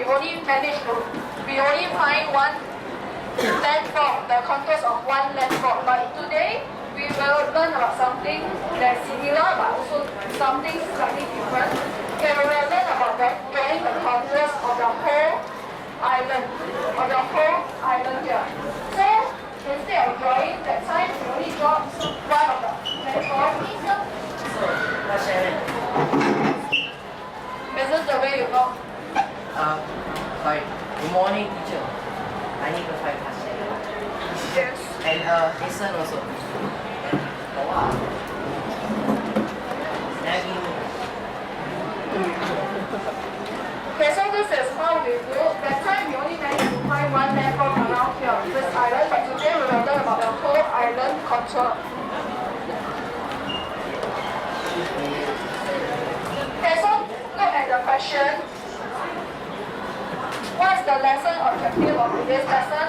we only find one landform, the contours of one landform. But today we will learn about something that's similar but also something slightly different. Okay, we will learn about drawing the contours of the whole island, here. So instead of drawing that time, we only draw one of the landforms. Is this the way you go? Sorry. Good morning, teacher. I need to find class. Yes. And listen also. Oh, wow. Okay, so this is how we do. That time we only managed to find one landform around here, this island, but today we will learn about the whole island contour. Okay, so look at the question. What is the lesson objective of today's lesson?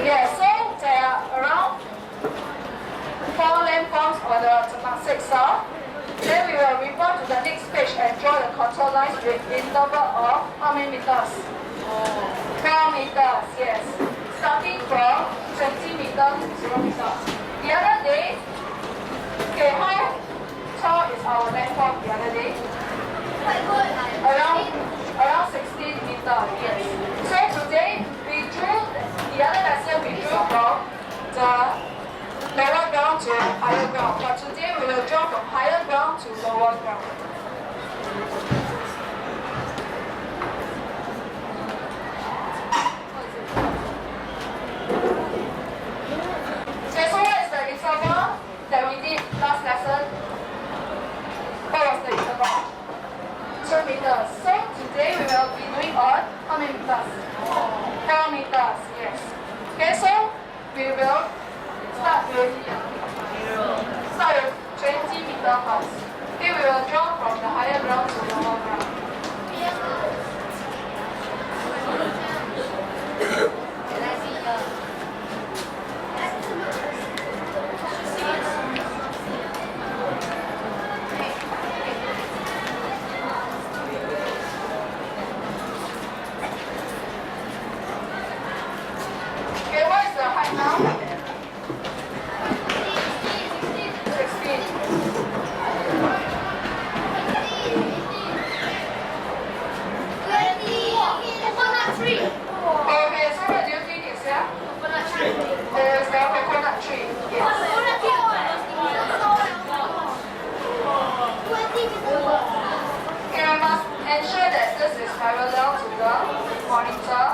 Yeah, so there are around 4 landforms on the topographic saw. Then we will move on to the next page and draw the contour lines with interval of how many meters? 4 meters, yes. Starting from 20 meters to 0 meters. The other day, okay, how tall is our landform the other day? Around 16 meters, yes. So today we drew, the other lesson we drew from the lower ground to higher ground. But today we will draw from higher ground to lower ground. Okay, so what is the interval that we did last lesson? What was the interval? 2 meters. So today we will be doing on how many meters? 4 meters, yes. Okay, so we will start with 20 meters first. Okay, we will draw from the higher ground to lower ground. Okay, what is the height now? 16. Okay, so what do you think is here? There is the coconut tree. Yes. Okay, we must ensure that this is parallel to the monitor.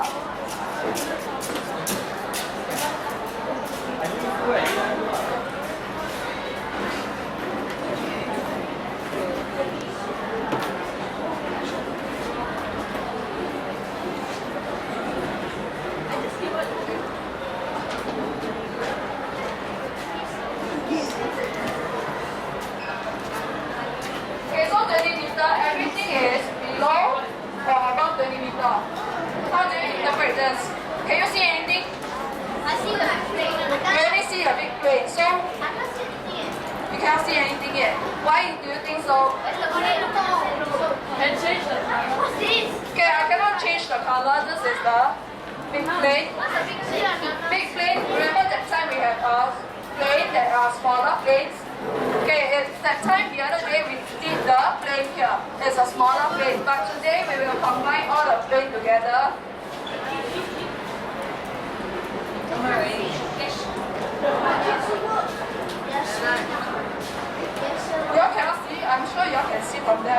Okay, so 20 meter, everything is below or above 20 meter. How do you interpret this? Can you see anything? You only see a big plane, so you cannot see anything yet. Why do you think so? Can change the color. Okay, I cannot change the color. This is the big plane. Big plane. Remember that time we had a plane that are smaller planes. Okay, it's that time the other day we did the plane here. It's a smaller plane, but today we will combine all the plane together. Y'all cannot see. I'm sure y'all can see from there.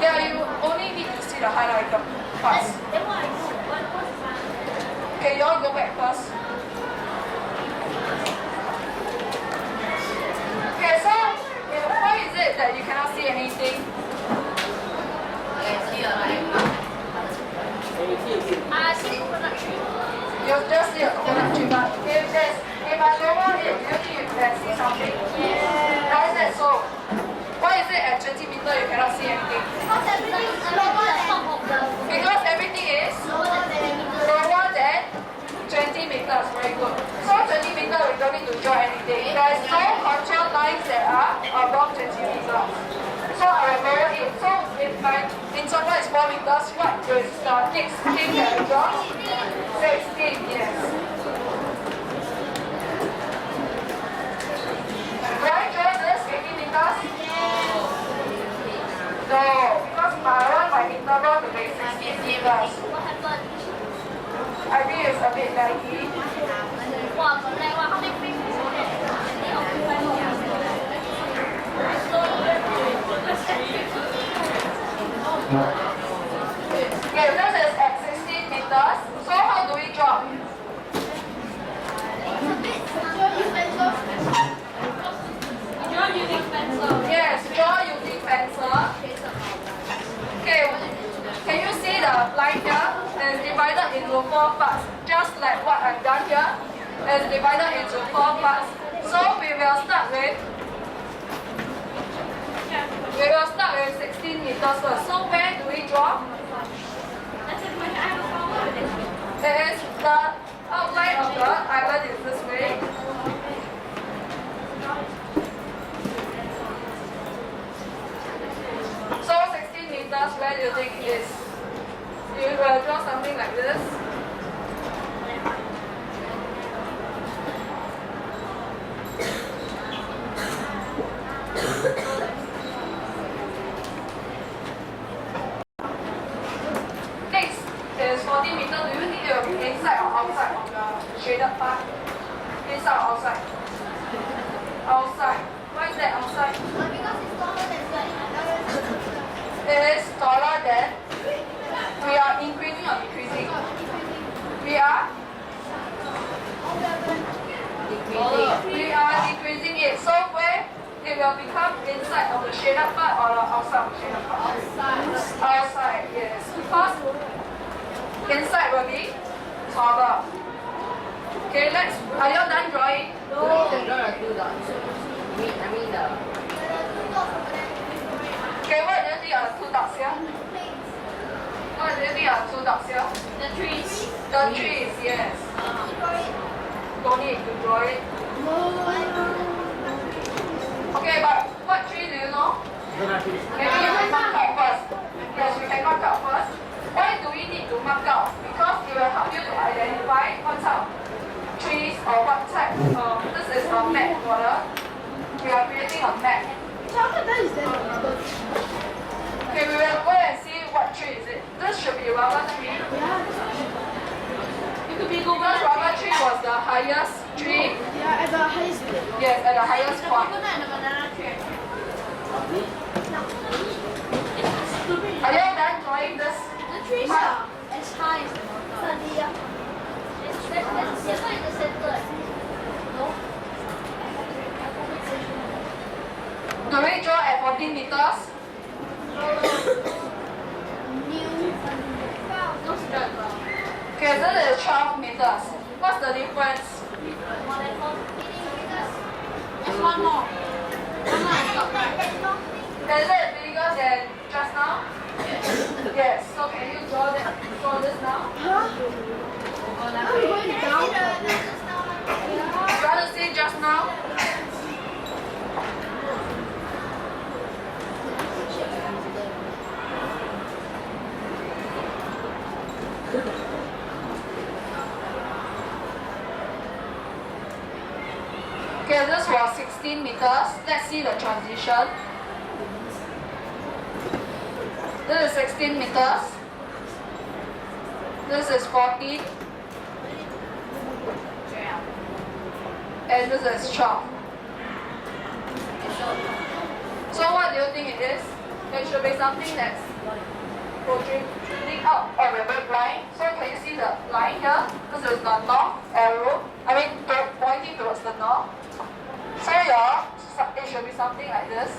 Yeah, you only need to see the highlighter first. Okay, y'all go back first. Okay, so why is it that you cannot see anything? You just see a coconut tree, but if I lower it, do you think you can see something? Why is that so? Why is it at 20 meters you cannot see anything? Because everything is lower than 20 meters. Very good. So 20 meters we you don't need to draw anything. There is no contour lines that are above 20 meters. So I will borrow it. So if my interval is 4 meters, what is the next thing that I draw? 16, yes. Do I draw this 18 meters? No, because I want my interval to be 16 meters. What happened? I think it's a bit laggy. 哇，本嚟話肯定飛唔到嘅，呢個飛唔到。 Okay, this is at 16 meters. So how do we draw? Draw using pencil. Yes, draw using pencil. Okay, can you see the line here? It's divided into 4 parts, just like what I've done here. It's divided into 4 parts. So we will start with 16 meters first. So where do we draw? That's it, I have a problem with it. It is the outline of the island is this way. So 16 meters, where do you think it is? You will draw something like this. Next is 40 meters. Do you think it will be inside or outside of the shaded part? Inside or outside? Outside. Why is that outside? Because it's taller than It is taller than. We are increasing or decreasing? We are? We are decreasing it. So where it will become inside of the shaded part or outside of the shaded part? Outside, yes. Because inside will be taller. Okay, are you done drawing? No. You draw the 2 dots. I mean the... Okay, what do you think are the 2 dots here? What do you think are the 2 dots here? The trees. The trees, yes. Don't need to draw it. Okay, but what tree do you know? Maybe you can mark out first. Yes, we can mark out first. Why do we need to mark out? Because it will help you to identify what type of trees or what type. This is a map model. We are creating a map. Okay, we will go and see what tree is it. This should be rubber tree. It could be Google. Because rubber tree was the highest tree. Yeah, at the highest point. Yes, at the highest The point. coconut and the banana tree. Are you done drawing this? The trees are as high as the mountain. It's not in the center. No? Do we draw at 14 meters? No straight line. Okay, this is 12 meters. What's the difference? There's one more. One more on top, right? Is it bigger than just now? Yes. So can you draw this now? Huh? I'm going down. You want to see just now? Okay, this was 16 meters. Let's see the transition. This is 16 meters. This is 14. And this is 12. So what do you think it is? It should be something that's protruding out of the red line. So can you see the line here? This is the north arrow. Pointing towards the north. So it should be something like this.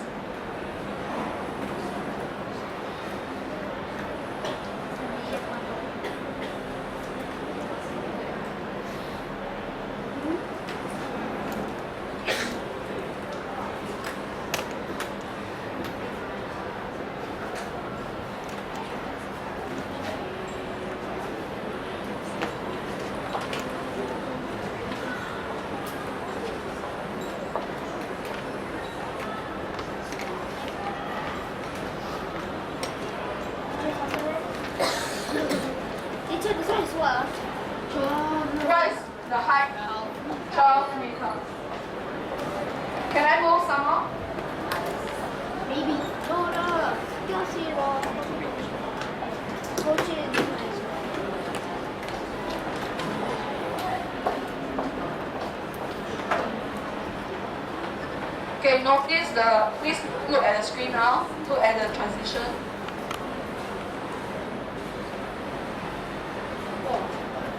Okay, notice the, please look at the screen now. Look at the transition.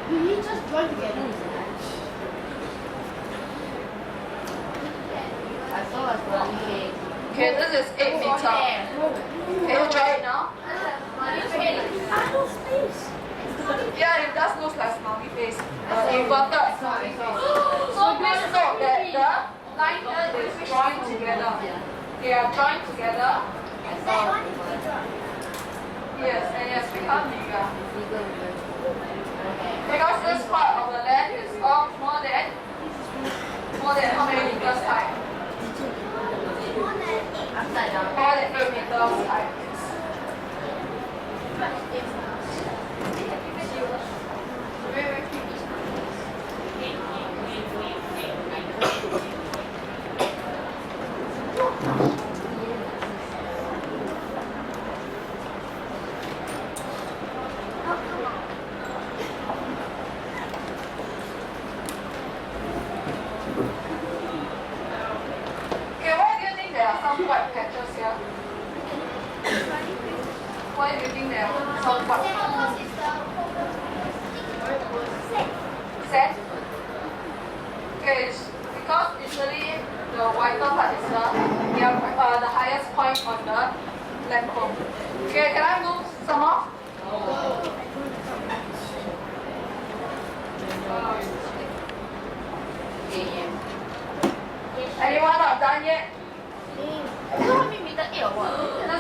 We just join together. I saw a smiley face. Okay, this is 8 meter. Can you draw it now? Yeah, it does look like smiley face. Inverted smiley face. So please note that the line here is joined together. They are joined together. Yes, and it has become bigger. Because this part of the land is more than how many meters high? Upside down. More than 8 meters high. Okay, why do you think there are some white patches here? Why do you think there are some white patches? Sand? Okay, it's because usually the whiter part is the highest point on the lamppost. Okay, can I move some more? Anyone not done yet? This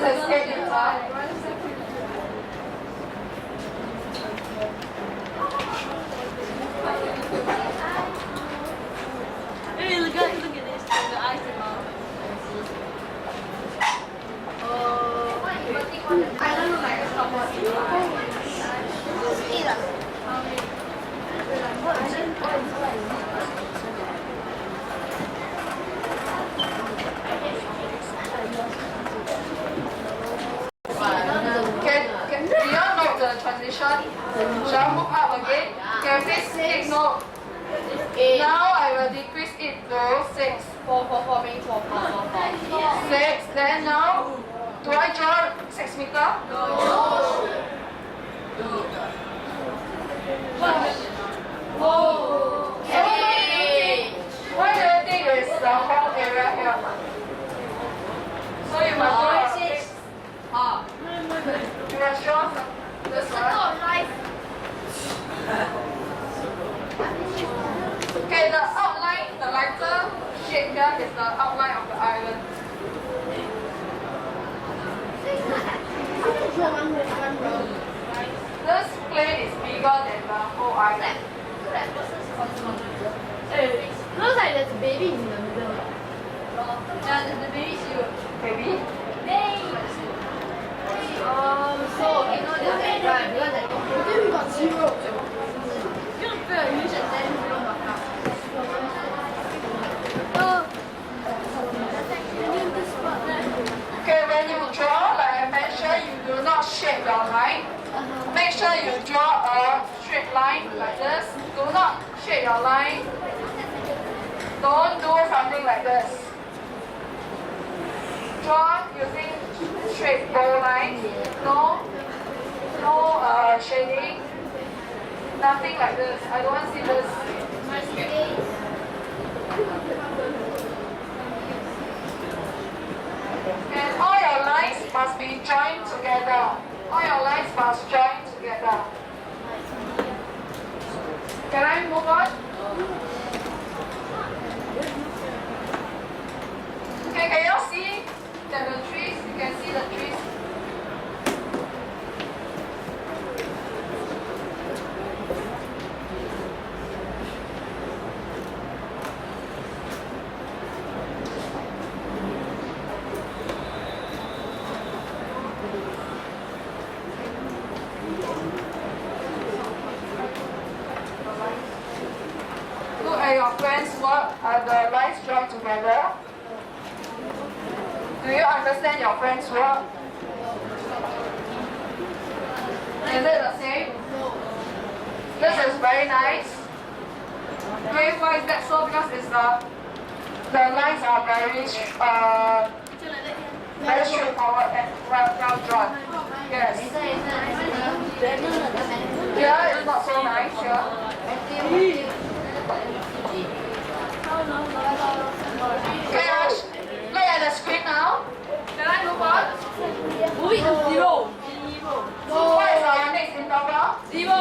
is 8 meters. Look at this. The eyes are mouth. I don't know like do you note the transition? Shall I move up again? Can you please take note? Now I will decrease it to 6. 6. Then now, do I draw 6 meter? What do you think is the whole area here? So you must draw 6. You must draw this one. Okay, the outline, the lighter shade here is the outline of the island. This plane is bigger than the whole island. Looks like there's a baby in the middle. Yeah, the baby is you. Maybe? So, you know the background, because I think we got 0. Okay, when you draw, like I mentioned, you do not shape your line. Make sure you draw a straight line like this. Do not shape your line. Don't do something like this. Draw using straight bow line. No shading. Nothing like this. I don't want to see this. And all your lines must be joined together. All your lines must join together. Can I move on? Okay, can you all see the trees? You can see the trees. Look at your friends' work. Are the lines joined together? Do you understand your friend's work? Is it the same? This is very nice. Okay, why is that so? Because it's the The lines are very very straightforward and well drawn. Yes. Here is not so nice. Here. Okay, look at the screen now. Can I move on? Moving to zero. What is our next interval? Zero.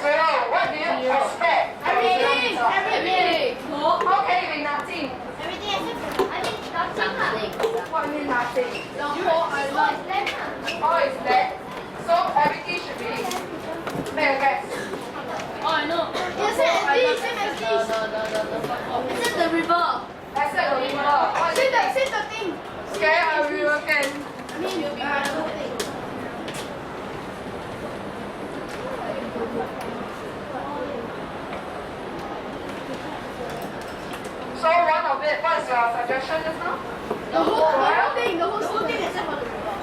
Zero. What do you expect? Everything. How can it be nothing? Everything except I mean nothing. What do you mean nothing? The whole island. All is dead. So everything should be make a guess. Oh, I know. Yes, same as this. Except the river. Except the river. What do you think? Same the thing. Okay, a river can. I mean, you'll be right. So one of it, what is your suggestion just now? The whole thing, the whole thing except for the river.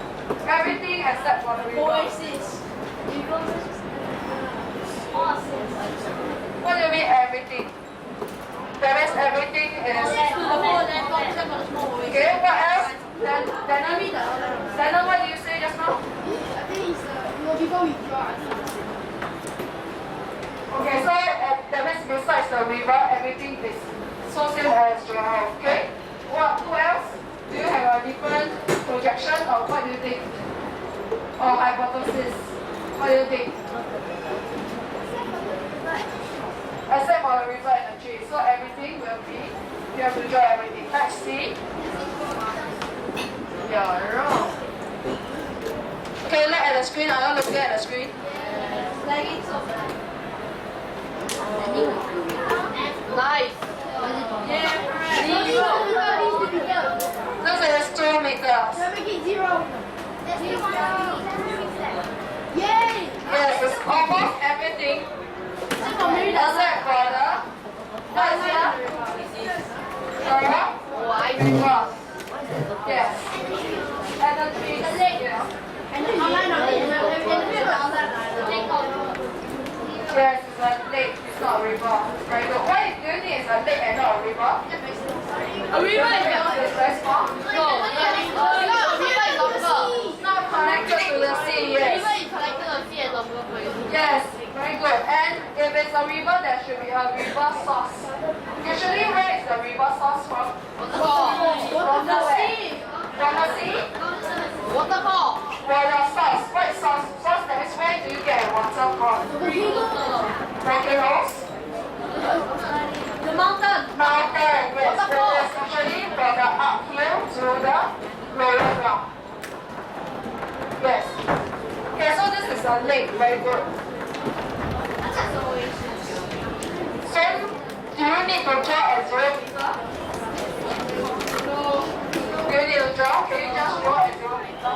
Everything except for the river. Oasis. What do you mean everything? That means everything is. The whole land except for the small oasis. Okay, what else? Then what do you say just now? I think it's before we draw. I think it's Okay, so that means besides the river, everything is so same as Joel. Okay? Who else? Do you have a different projection or what do you think? Or hypothesis? What do you think? Except for the river and the tree. So everything will be, you have to draw everything. Let's see. You're wrong. Okay, look at the screen. Are you looking at the screen? Like it's so Nice. Yeah, correct. Those are the stool makers. We're making zero. Yay! Yes, it's almost everything except for the what's here? River. Yes. And the trees, you know. And the outline of it, Yes, it's a lake, it's not a river. Very good. Why do you think it's a lake and not a river? A river is It's very small. no, a river is longer. Not connected to the sea, A yes. river is connected to the sea and longer for you. Yes, very good. And if it's a river, there should be a river source. Usually, where is the river source from? From the sea. From the sea? Waterfall. For your source. What is source? Source, that is where do you get water from? Volcanoes? The mountain. Mountain. Yes, that is usually from the uphill to the lower ground. Yes. Okay, so this is a lake. Very good. So, do you need to draw a 0 meter? Do you need to draw? Can you just draw a 0 meter?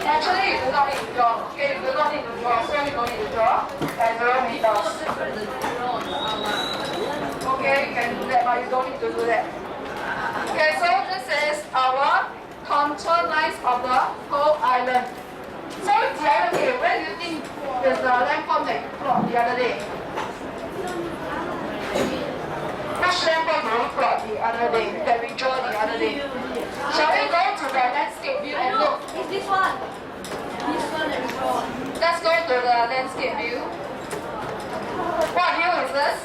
Actually, you do not need to draw. Okay, you do not need to draw, so you don't need to draw a 0 meters. Okay, you can do that, but you don't need to do that. Okay, so this is our contour lines of the whole island. So the other day, where do you think is the landform that you plot the other day? Which landform did we plot the other day, that we draw the other day? Shall we go to the landscape view and look? It's this one. This one that we draw. Let's go to the landscape view. What view is this?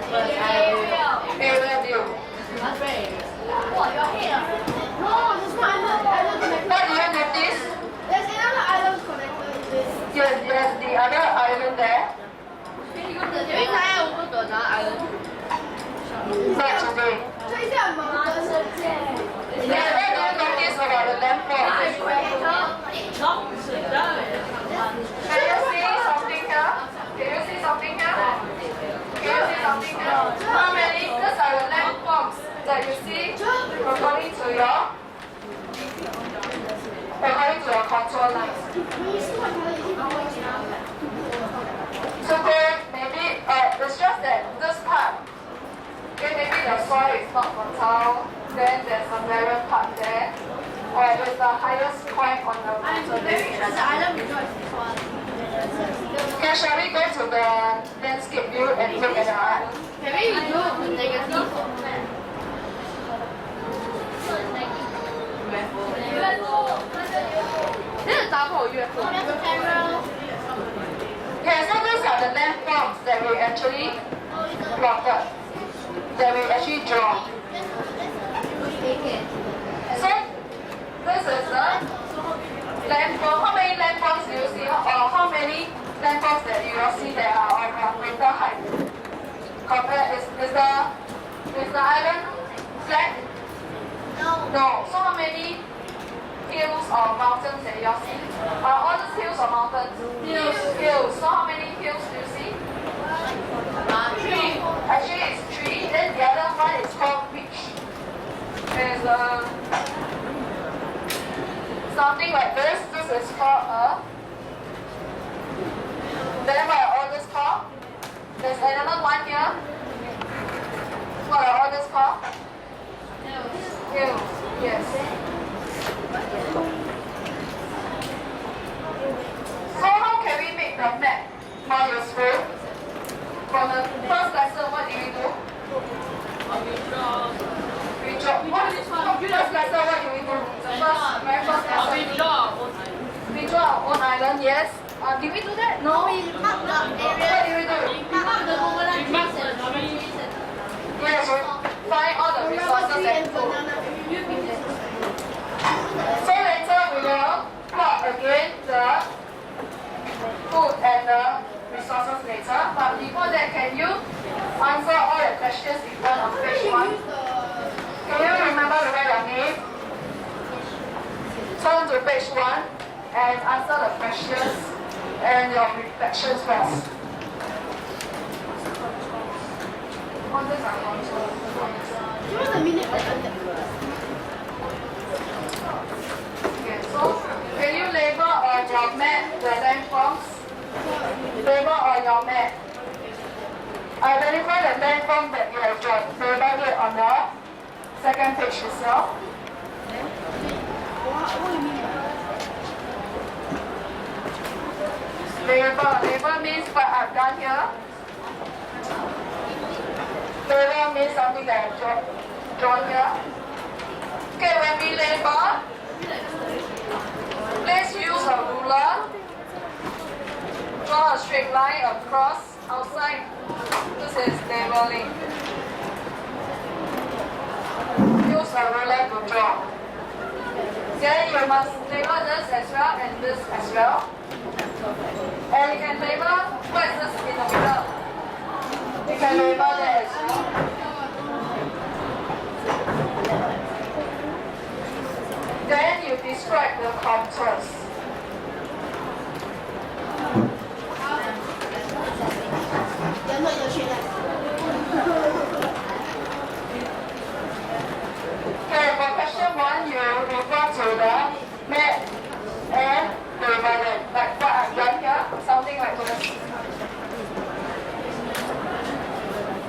Area view. What, your head? No, there's no island connected. What do you notice? There's another island connected with this. Yes, there's the other island there. Every time I go to another island. Not today. So is there a mountain? Yeah, what do you notice about the landform? Can you see something here? Can you see something here? Can you see something here? How many? These are the landforms that you see according to your contour lines. So maybe it's just that this part, okay, maybe the soil is not fertile, then there's a barren part there, or it's the highest point on the mountain. Okay, shall we go to the landscape view and look at the island? Maybe we do the negative. This is 打口乐谱。 Okay, so these are the landforms that we actually plotted, that we actually draw. So this is the landform. How many landforms do you see, or how many landforms that you will see that are of a greater height? Compare is the island flat? No. So how many hills or mountains that you all see? Are all these hills or mountains? Hills. So how many hills do you see? 3. Actually it's 3. Then the other one is called beach. There's something like this. This is called a. Then what are all this called? There's another one here. What are all this called? Hills. Yes. So how can we make the map more useful? For the first lesson, what do we do? We draw. First lesson, what do we do? The very first lesson. We draw our own island, yes. Did we do that? No. What did we do? Yes, we find all the resources and food. So later we will plot again the food and the resources later. But before that, can you answer all the questions given on page 1? Can you remember to write your name? Turn to page 1 and answer the questions and your reflections first. Do you want the minute? Okay, so can you label on your map the landforms? Label on your map. Identify the landform that you have drawn. Label it on the second page itself. What do you mean? Label means what I've done here. Label means something that I've drawn here. Okay, when we label, let's use a ruler. Draw a straight line across outside. This is labeling. Use a ruler to draw. Then you must label this as well and this as well. And you can label what is this in the middle. You can label that as well. Then you describe the contours. You're not your shit. Okay, for question 1, you refer to the map and label it. Like what I've done here, something like this.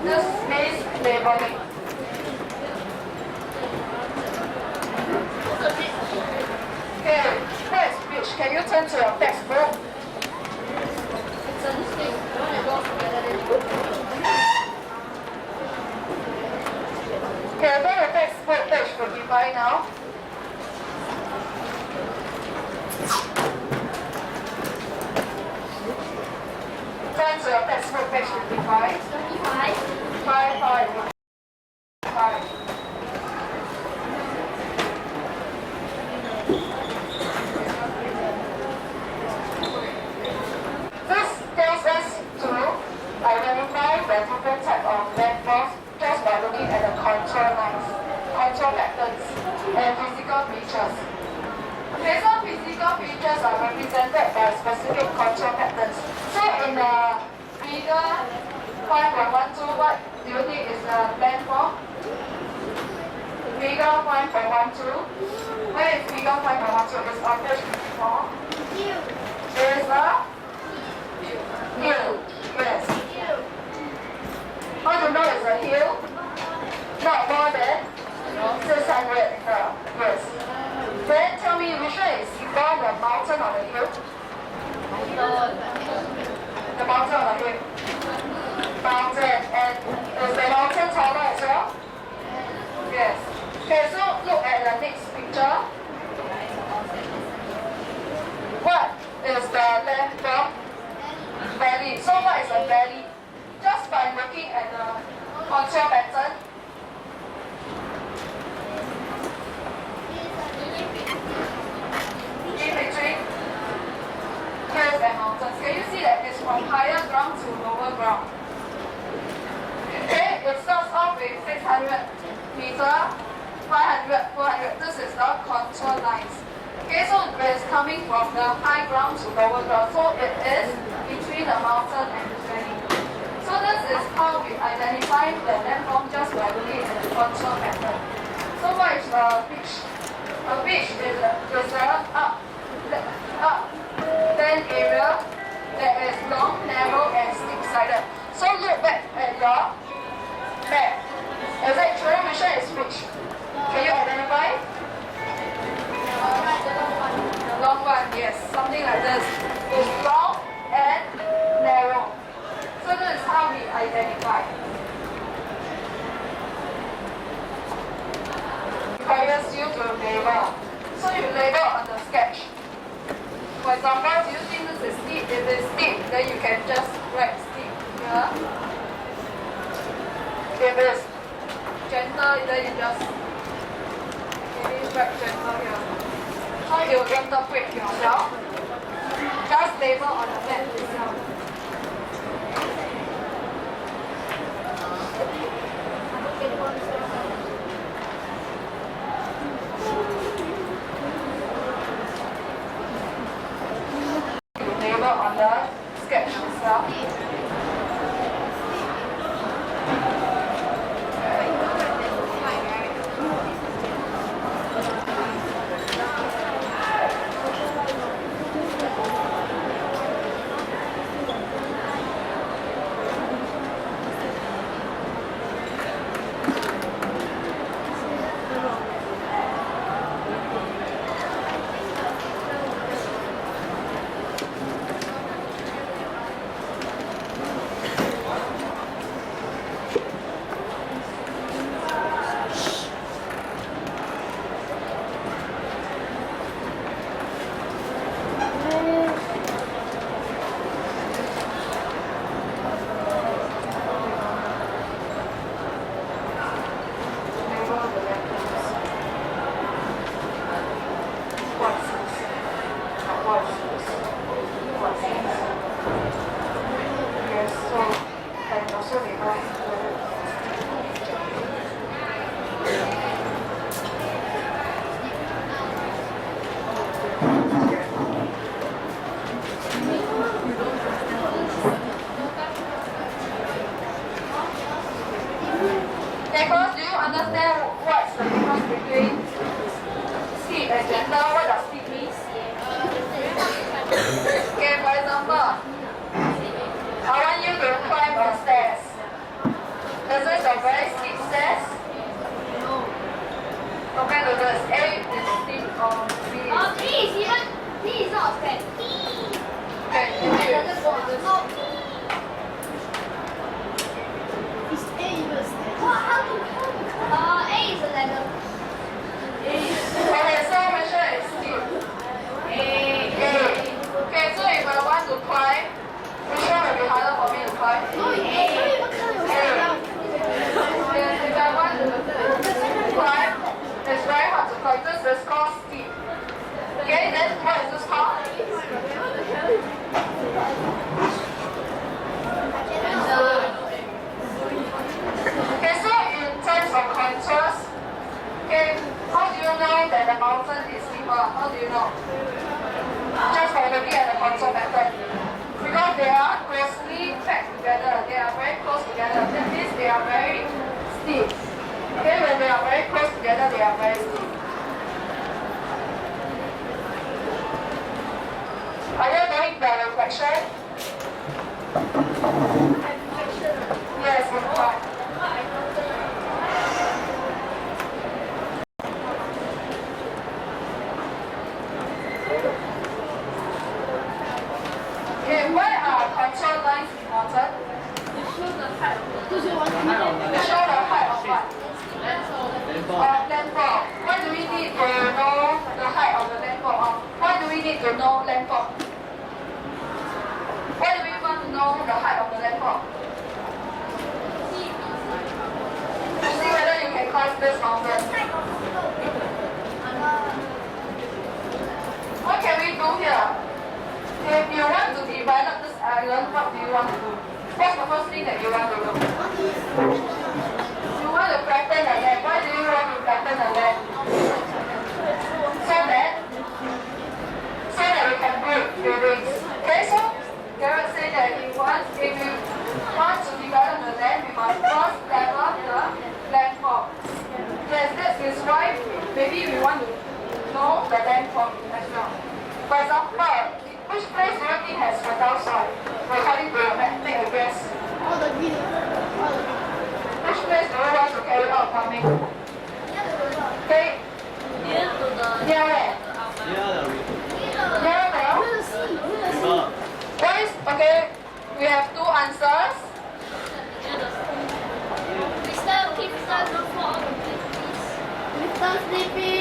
This means labeling. Okay, next page. Can you turn to your textbook? Okay, go to textbook page 55 now. Turn to your textbook page 55. 55. This tells us to identify the different type of landforms just by looking at the contour lines, contour patterns, and physical features. Okay, so physical features are represented by specific contour patterns. So in the figure 5.12, what do you think is the landform? Figure 5.12. Where is figure 5.12? It's on page 54. There is a hill. Yes. How do you know it's a hill? Not more than 600 meter. Yes. Then tell me which one is above the mountain or the hill? The mountain or the hill? Mountain. And is the mountain taller as well? Yes. Okay, so look at the next picture. the valley just by looking at the contour pattern. In between hills and mountains. Can you see that it's from higher ground to lower ground? Okay, it starts off with 600 meter, 500, 400. This is the contour lines. Okay, so it's coming from the high ground to lower ground. So it is between the mountain and the valley. So this is how we identify the landform just by looking at the contour pattern. So what is a beach? A beach is a land area that is long, narrow, and steep-sided. So look back at your map. Exact mission is which? Can you identify? The long one, yes, something like this. It's long and narrow. So this is how we identify. Requires you to label. So you label on the sketch. For example, do you think this is steep? If it's steep, then you can just write steep here. If it's gentle, then you just maybe write gentle here. How you interpret yourself? Just label on the map itself. Label on the sketch itself. Nicholas, do you understand what's the difference between steep and gentle? What does steep mean? Okay, for example, I want you to climb the stairs. Is this a very steep stairs? Compared to this, A is steep or B is Oh, D is even, D is not steep. okay, It doesn't go on the slope. Is A even steady? How to A is a ladder. Okay, so which one is steep? A. Okay, so if I want to climb, which one will be harder for me to climb? No, you can't even climb yourself. Yes, if I want to climb, it's very hard to climb. This is called steep. Okay, then what is this called? Okay, so in terms of contours, okay, how do you know that the mountain is steeper? How do you know? Just by looking at the contour pattern. Because they are closely packed together, they are very close together. That means they are very steep. Okay, when they are very close together, they are very steep. Are you doing the reflection? Yes, in front. Okay, why are contour lines important? They show the height of what? Landfall. Why do we need to know the height of the landfall? Why do we need to know landfall? Why do we want to know the height of the landfall? what's the first thing that you want to do? You want to flatten the land. Why do you want to flatten the land? So that we can build buildings. Okay, so Garrett said that if you want to develop the land, we must first level the landform. Yes, that is why maybe we want to know the landform as well. For example, which place do you think has fertile soil? According to your map, make a guess. All the green. All the green. Which place do you want to carry out farming? Okay, Near to the near where? Near the Near the sea. Near the sea. Guys, okay, we have two answers. Mr. Keep the for all the please. Mr. Sleepy.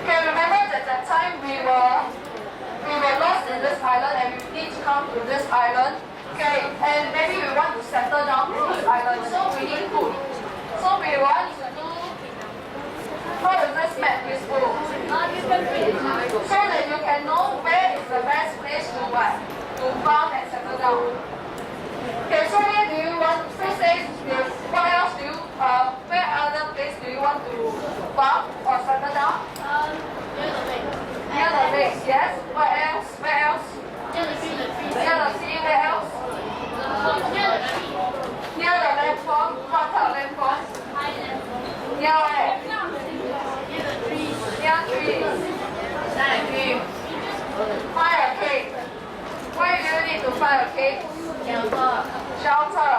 Okay, remember that that time we were lost in this island and we need to come to this island. Okay, and maybe we want to settle down in this island, so we need food. So we want to do, how does this map useful? So that you can know where is the best place to what? To farm and settle down. Okay, so where do you want, so say, what else do you, where other place do you want to farm or settle down? Near the lake, yes. What else? Where else? Near the sea, where else? Near the landform. What type of landform? Near where? Near trees. Find a cave. Why do you need to find a cave? Shelter.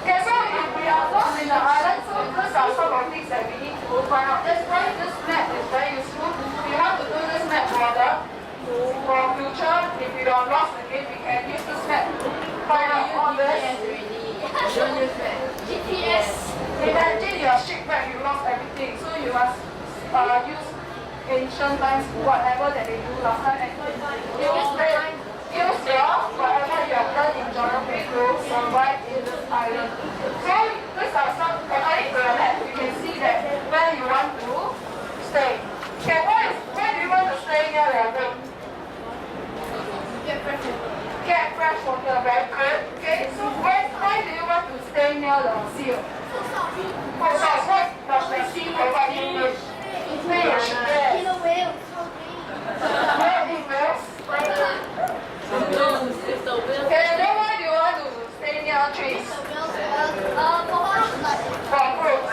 Okay, so if we are lost in the island, so these are some of the things that we need to find out. That's why this map is very useful. We want to do this map for future. If we are lost again, we can use this map to find out all this. GPS. Imagine you are shipwrecked, you lost everything. So you must use ancient times, whatever that they do last time, and use your whatever you have done in geography to survive in this island. So these are some, according to your map, you can see that where you want to stay. Okay, where do you want to stay near the lake? Get fresh water, very good. Okay, so why do you want to stay near the sea? What does the sea provide you with? Fish, yes. Killer whale. Where is whales? Okay, then why do you want to stay near trees? For fruits.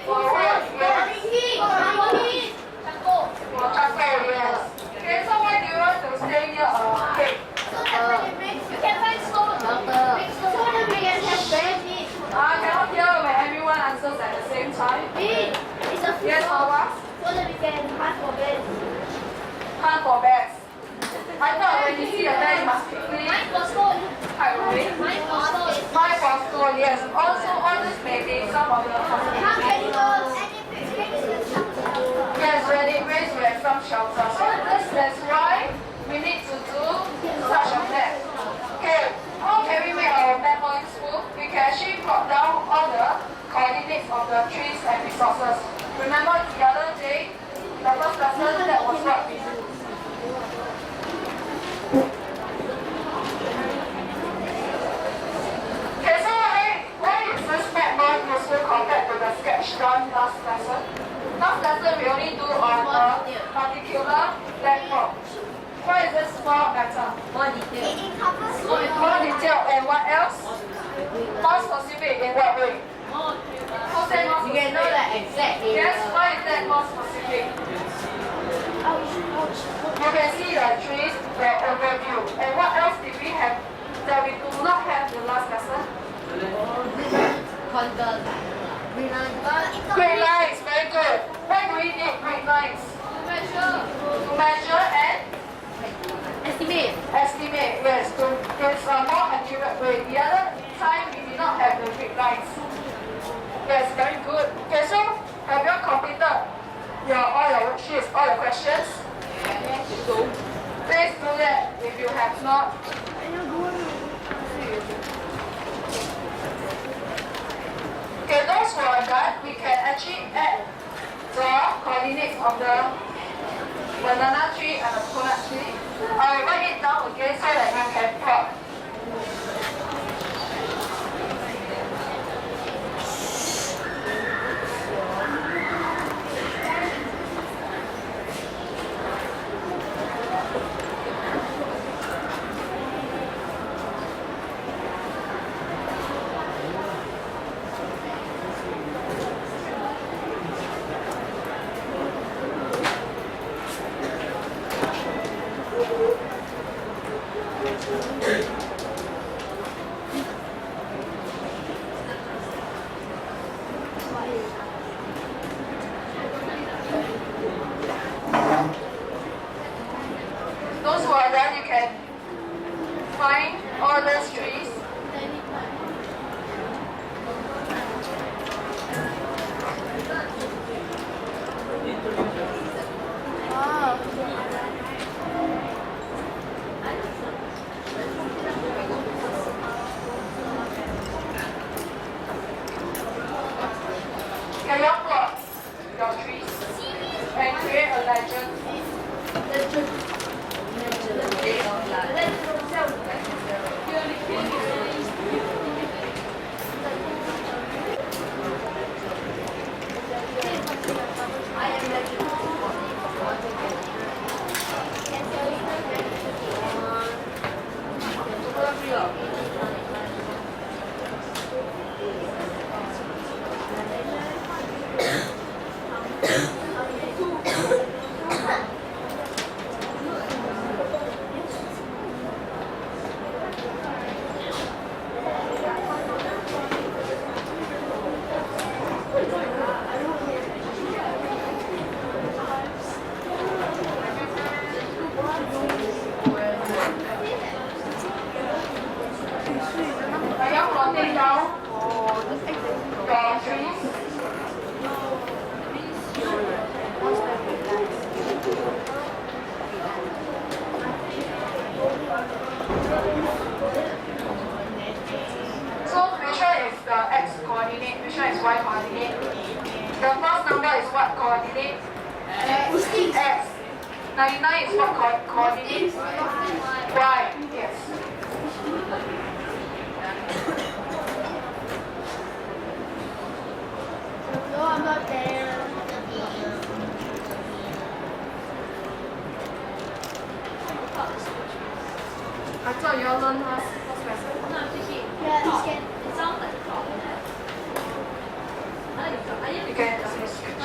For wood, yes. For charcoal, yes. Okay, so why do you want to stay near a cave? You can find stone. Cannot hear when everyone answers at the same time. Yes, Awas? Hunt for bears. I thought when you see a bear, you must quickly hide away. Mine for stone, yes. Also, all this may be some of the yes, when it rains, we have some shelter. So that's why we need to do such a map. Okay, how can we make our map more useful? We can actually plot down all the coordinates of the trees and resources. Remember the other day, the first lesson, that was what we did. Okay, so why is this map more useful compared to the sketch done last lesson? Last lesson we only do on a particular landform. Why is this more better? More detailed, and what else? More specific in what way? Who said more specific? Yes, why is that more specific? You can see the trees, the overview. And what else did we have that we do not have the last lesson? Great lines, very good. Why do we need great lines? To measure and Estimate, yes. It's a more accurate way. The other time we did not have the grid lines. Yes, very good. Okay, so have you completed all your worksheets, all the questions? Yes. Please do that if you have not. Okay, those who are done, we can actually add the coordinates of the banana tree and the coconut tree. I will write it down again so that you can plot. Those who are done, you can find all those trees. Can you plot your trees and create a legend? Are you plotting down your trees? So which one is the x coordinate? Which one is y coordinate? The first number is what coordinate? X. 99 is what coordinate? Y. Yes. No, I'm not there. I thought you all learned first lesson. Yeah, this can. You can just switch.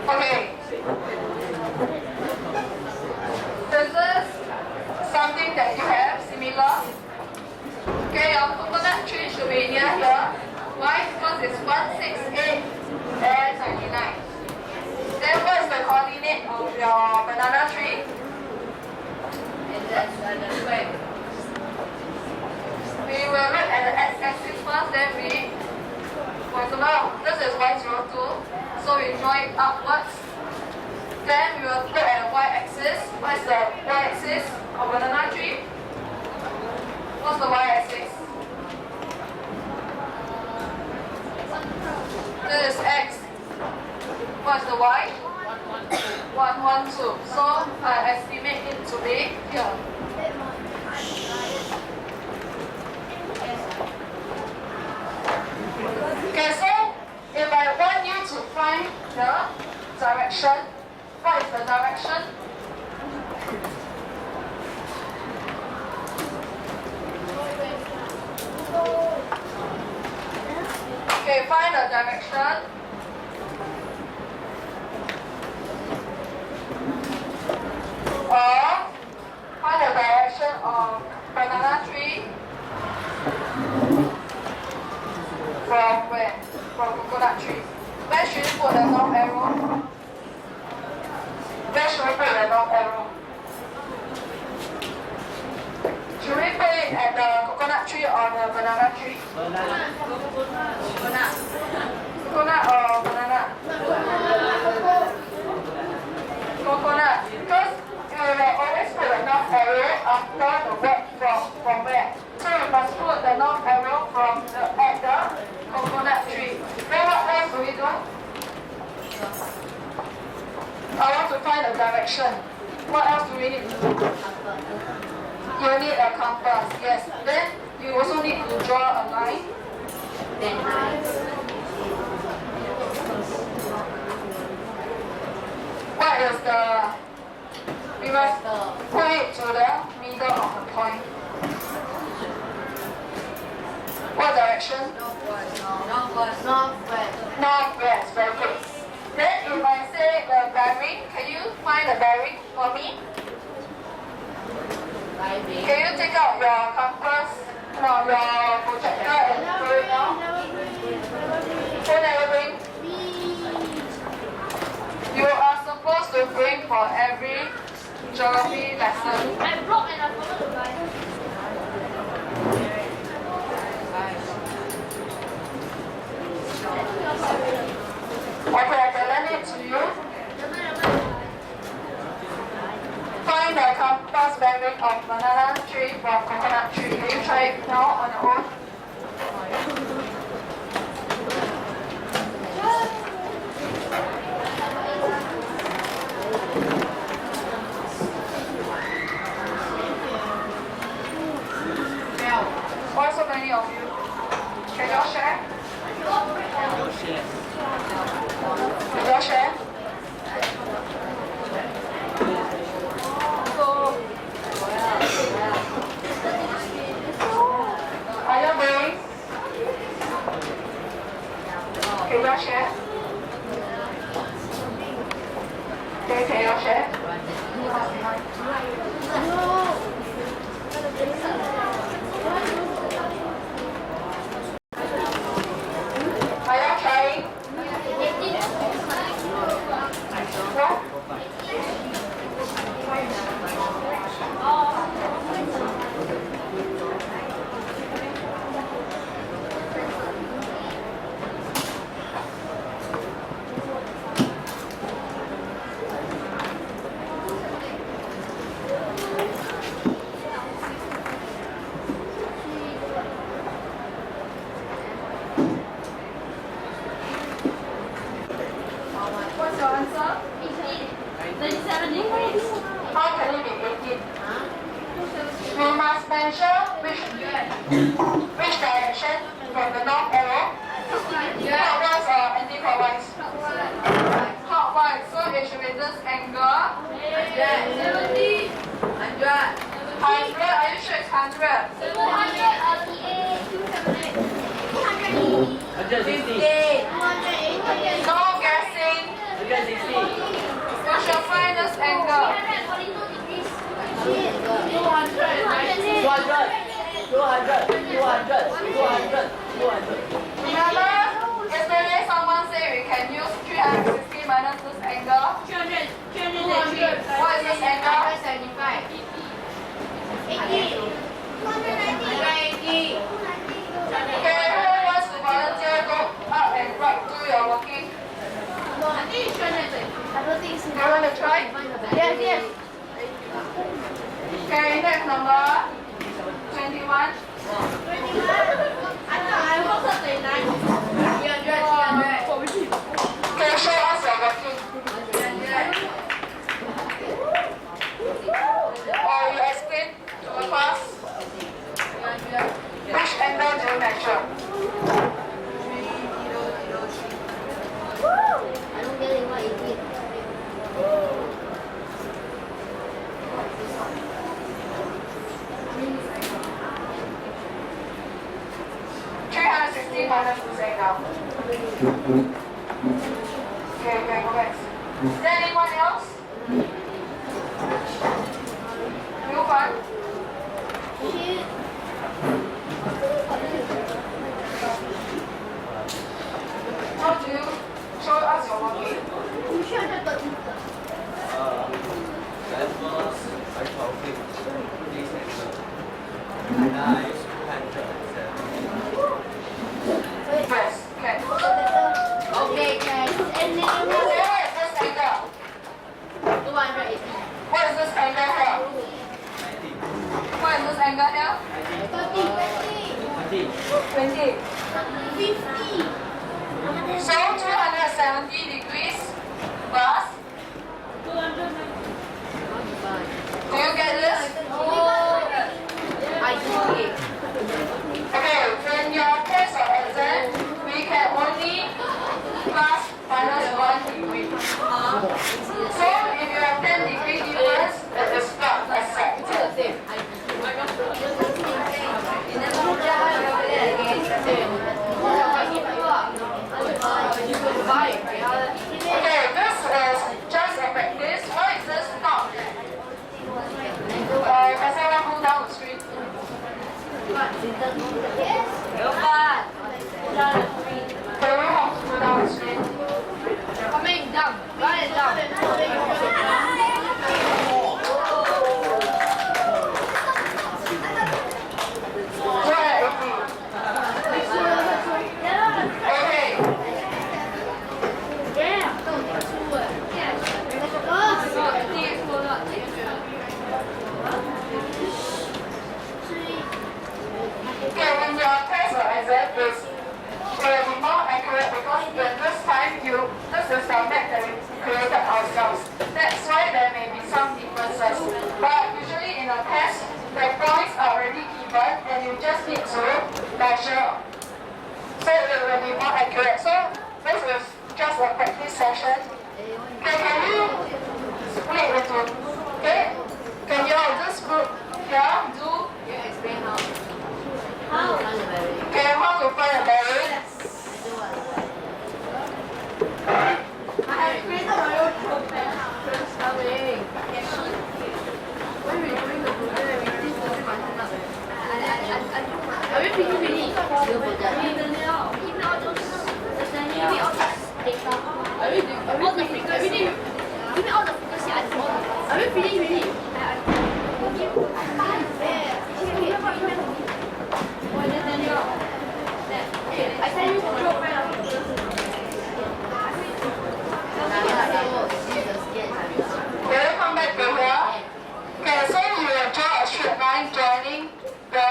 Okay. This is something that you have similar. Okay, your coconut tree should be near here. Why? Because it's 168 and 99. Then what is the coordinate of your banana tree? We will look at the x-axis first, then we, for example, this is y02, so we draw it upwards. Then we will look at the y-axis. What is the y-axis of banana tree? What's the y-axis? This is x. What's the y? 112. So I estimate it to be here. Okay, so if I want you to find the direction, what is the direction? Okay, find the direction. Or find the direction of banana tree from where? From coconut tree. Where should we put the north arrow? Where should we put the north arrow? Should we put it at the coconut tree or the banana tree? Coconut or banana? Coconut. Because you will always put the north arrow after the word from where? So you must put the north arrow from at the coconut tree. Then what else do we do? I want to find the direction. What else do we need to do? You need a compass, yes. Then you also need to draw a line. What is the... We must put it to the middle of the point. What direction? Northwest, very good. Then if I say the bearing, can you find the bearing for me? Can you take out your compass, no, your projector and put it down? Who never bring? You are supposed to bring for every geography lesson. I broke and I forgot to buy. Okay, I can lend it to you. Find the compass bearing of banana tree from coconut tree. Can you try it now on your own? Why so many of you? Can you all share? Can you all share? Are you going? Can you all share? Okay, can you all share? Are you trying? What? What's your answer? 37 degrees. How can it be 18? We must measure which direction from the north arrow. Clockwise or anti-clockwise? Clockwise. So it should be this angle. 70. 100. Are you sure it's 100? 280. No guessing. You should find this angle. 200. Remember, yesterday someone said we can use 360 minus this angle. 300. What is this angle? 75. 80. 180. Okay, who wants to volunteer go up and right do your working? I think it's 300. I don't think so. You want to try? Yes. Okay, next number 21. I thought I was 39. 300. Okay, show us your working. Or you explain to the class. Which angle do you measure? I don't get it. What is it? 360 minus this angle. Okay, go back. Is there anyone else? You fun? How do you show us your working? Yes, okay. Okay, guys. And then What is this angle? 280. What is this angle here? What is this angle here? 20. 50. So 270 degrees plus. Do you get this? I do it. Okay, when your test or exam, we can only plus minus 1 degree. So if you have 10 degree difference, it is not accepted. Okay, this is just a practice. Why is this not? Can someone pull down the screen? Can we help pull down the screen? Coming down. Right down. Okay. Okay, when your test or exam is will be more accurate because this time this is the map that we created ourselves. That's why there may be some differences. But usually in a test, the points are already given and you just need to measure. So it will be more accurate. So this is just a practice session. Okay, can you split into, okay? Can you this group here do, okay, how to find a bearing? Are we pretty ready? Are we pretty ready? I tell you Can you come back to here? Okay, so you will draw a straight line joining the,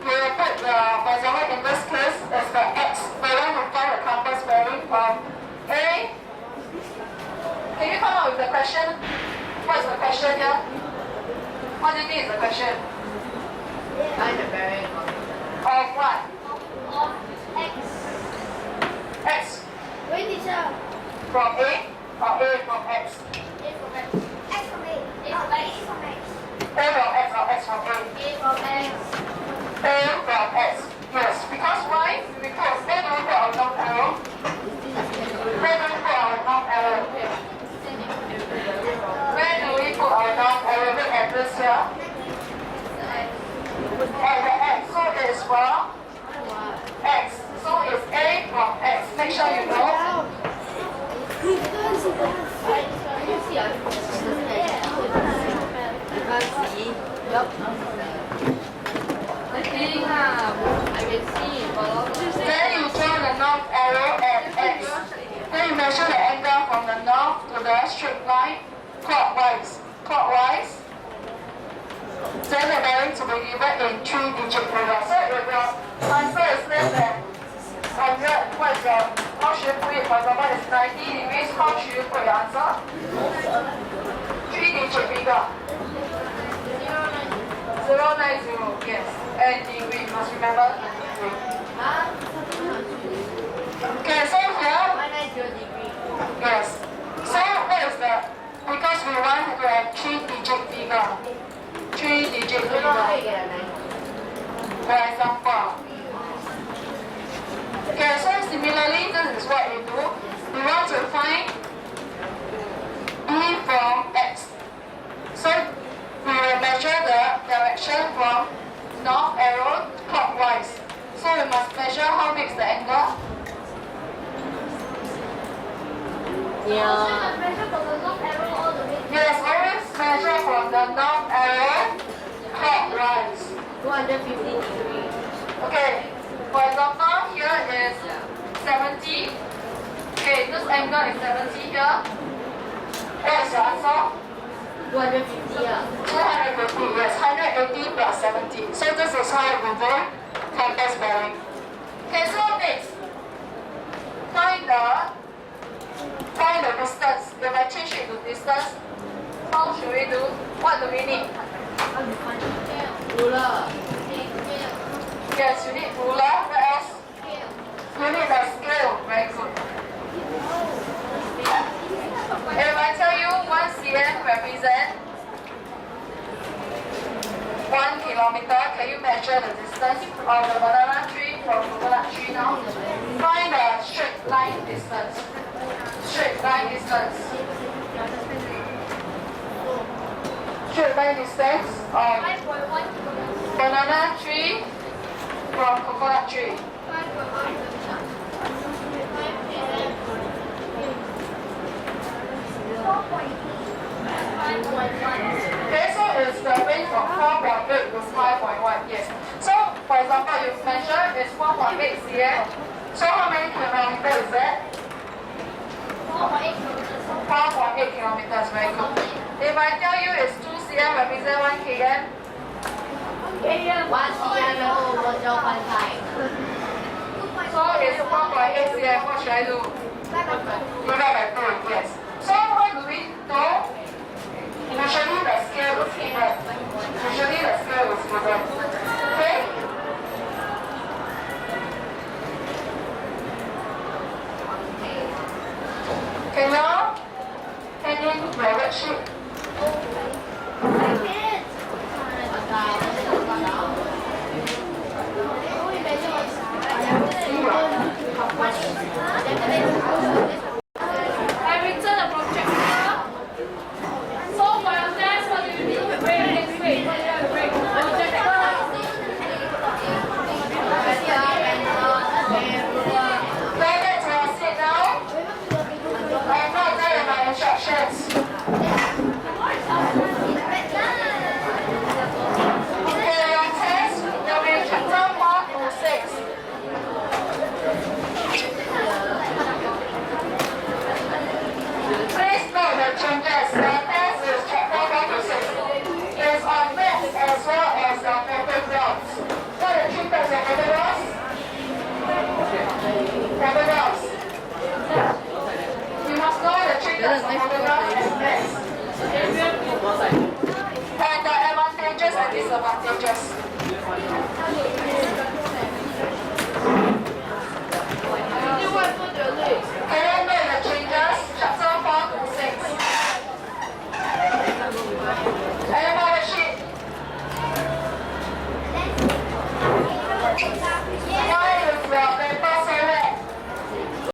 you will put the, for example in this case, is the X. We want to find the compass bearing from A. Can you come up with the question? What is the question here? What do you think is the question? Find the bearing Of what? X. Wait, teacher. From A or A from X? A from X or X from A? A from X. Yes, because why? Because where do we put our long arrow? Where do we put our long arrow? Where do we put our long arrow? Look at this here. At the X. So it is from X. So it's A from X. Make sure you know. Nothing I can see. Then you draw the north arrow at X. Then you measure the angle from the north to the straight line clockwise. Then the bearing to be given in 3-digit figure. So if your answer is less than 100, what is your, how should you put it? For example, it's 90 degrees, how should you put your answer? 3-digit figure. 090, yes. And degree, must remember degree. Okay, so here, 190 degree. yes. So what is the, because we want to have 3-digit figure. 3-digit figure. For example. Okay, so similarly, this is what we do. We want to find B from X. So we will measure the direction from north arrow clockwise. So we must measure how big is the angle. Yeah. Measure from the north arrow all the way. Yes, always measure from the north arrow clockwise. 250 degree. Okay, for example, here is 70. Okay, this angle is 70 here. What is your answer? 250 ah. 250, yes, 180 plus 70. So this is how we do compass bearing. Okay, so next, find the distance. If I change it to distance, how should we do? What do we need? Ruler. Yes, you need ruler. What else? You need a scale. Very good. If I tell you 1 cm represent 1 kilometer, can you measure the distance of the banana tree from coconut tree now? Find the straight line distance. Straight line distance. Straight line distance of 5.1 banana tree from coconut tree. 5.1 Okay, so it's the range from 4.8 to 5.1, yes. So, for example, you measure is 4.8 cm. So how many kilometers is that? 4.8 kilometers, very good. If I tell you it's 2 cm represent 1 km, 1 cm 然后我交换开。 so it's 4.8 cm, what should I do? Divide by 2, yes. So what do we do? Usually the scale is given. Okay? Okay, now, hand in my worksheet.